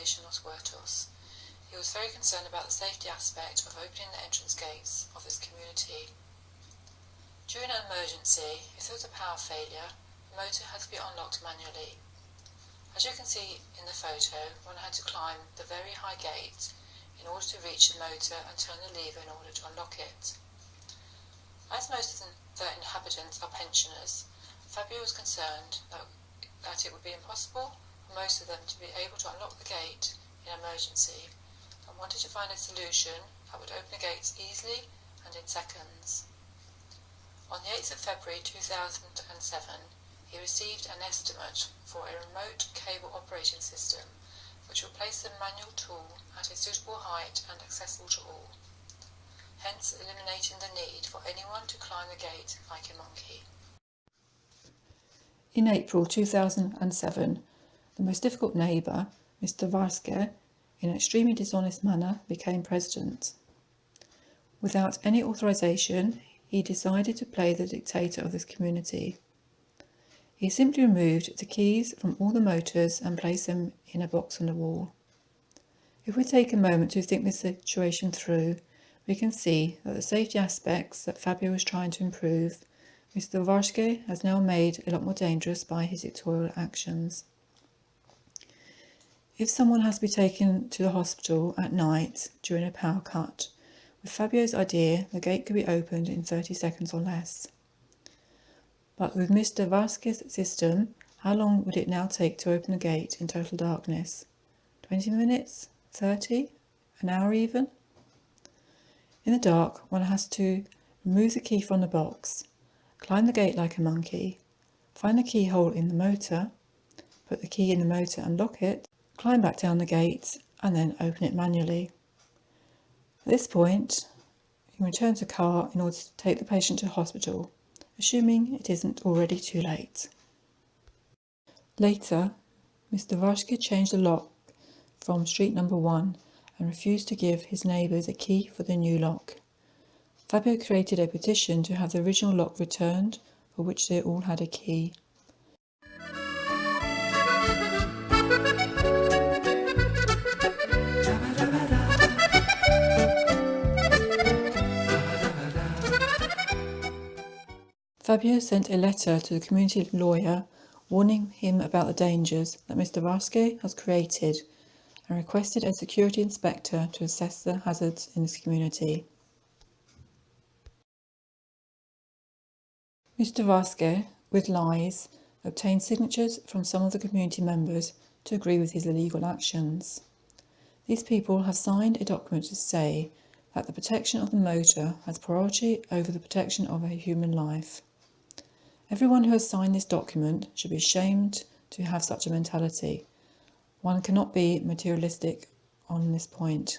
Foundation Los Huertos. He was very concerned about the safety aspect of opening the entrance gates of this community. During an emergency, if there was a power failure, the motor had to be unlocked manually. As you can see in the photo, one had to climb the very high gate in order to reach the motor and turn the lever in order to unlock it. As most of the inhabitants are pensioners, Fabio was concerned that it would be impossible for most of them to be able to unlock the gate in an emergency, and wanted to find a solution that would open the gates easily and in seconds. On the 8th of February 2007, he received an estimate for a remote cable operating system which will place the manual tool at a suitable height and accessible to all, hence eliminating the need for anyone to climb the gate like a monkey. In April 2007, the most difficult neighbour, Mr. Varske, in an extremely dishonest manner became president. Without any authorisation, he decided to play the dictator of this community. He simply removed the keys from all the motors and placed them in a box on the wall. If we take a moment to think this situation through, we can see that the safety aspects that Fabio was trying to improve, Mr. Varske has now made a lot more dangerous by his dictatorial actions. If someone has to be taken to the hospital at night during a power cut, with Fabio's idea, the gate could be opened in 30 seconds or less. But with Mr. Varske's system, how long would it now take to open the gate in total darkness? 20 minutes? 30? An hour even? In the dark, one has to remove the key from the box, climb the gate like a monkey, find the keyhole in the motor, put the key in the motor and lock it, climb back down the gate and then open it manually. At this point, you return to the car in order to take the patient to the hospital, assuming it isn't already too late. Later, Mr. Varske changed the lock from street number 1 and refused to give his neighbours a key for the new lock. Fabio created a petition to have the original lock returned, for which they all had a key. Fabio sent a letter to the community lawyer warning him about the dangers that Mr. Varske has created and requested a security inspector to assess the hazards in this community. Mr. Varske, with lies, obtained signatures from some of the community members to agree with his illegal actions. These people have signed a document to say that the protection of the motor has priority over the protection of a human life. Everyone who has signed this document should be ashamed to have such a mentality. One cannot be materialistic on this point.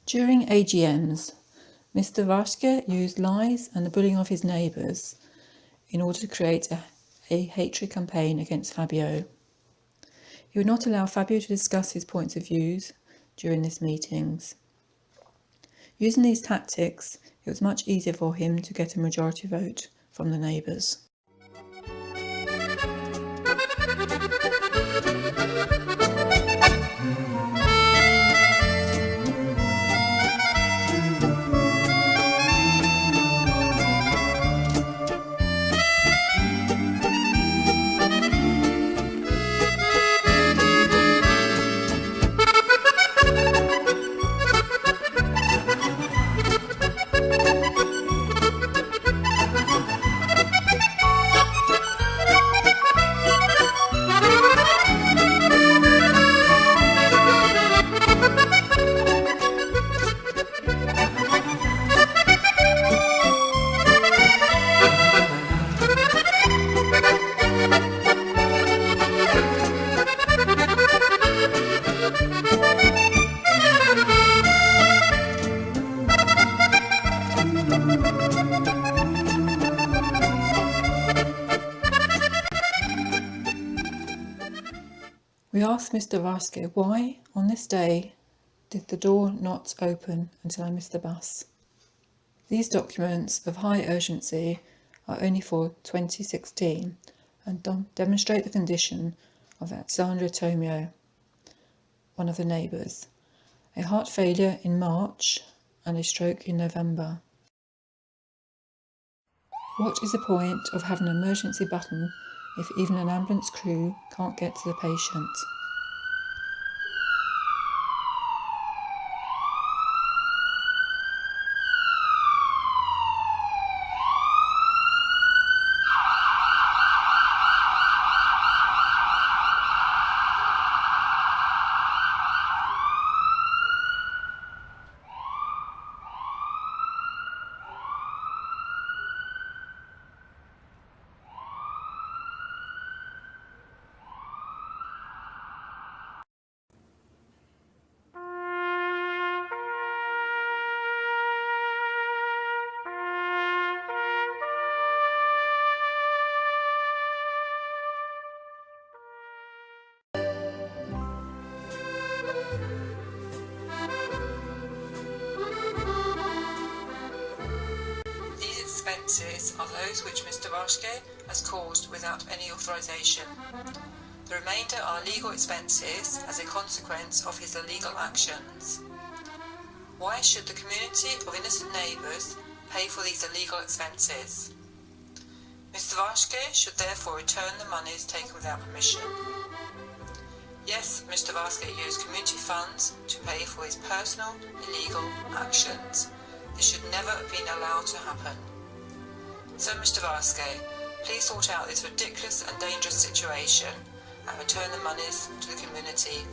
During AGMs, Mr. Varske used lies and the bullying of his neighbours in order to create a hatred campaign against Fabio. He would not allow Fabio to discuss his points of views during these meetings. Using these tactics, it was much easier for him to get a majority vote from the neighbours. We asked Mr. Varske why, on this day, did the door not open until I missed the bus. These documents of high urgency are only for 2016, and demonstrate the condition of Alexandra Tomio, one of the neighbours. A heart failure in March and a stroke in November. What is the point of having an emergency button if even an ambulance crew can't get to the patient? Expenses are those which Mr. Varshke has caused without any authorization. The remainder are legal expenses as a consequence of his illegal actions. Why should the community of innocent neighbours pay for these illegal expenses? Mr. Varshke should therefore return the monies taken without permission. Yes, Mr. Varshke used community funds to pay for his personal illegal actions. This should never have been allowed to happen. So, Mr. Varshke, please sort out this ridiculous and dangerous situation and return the monies to the community.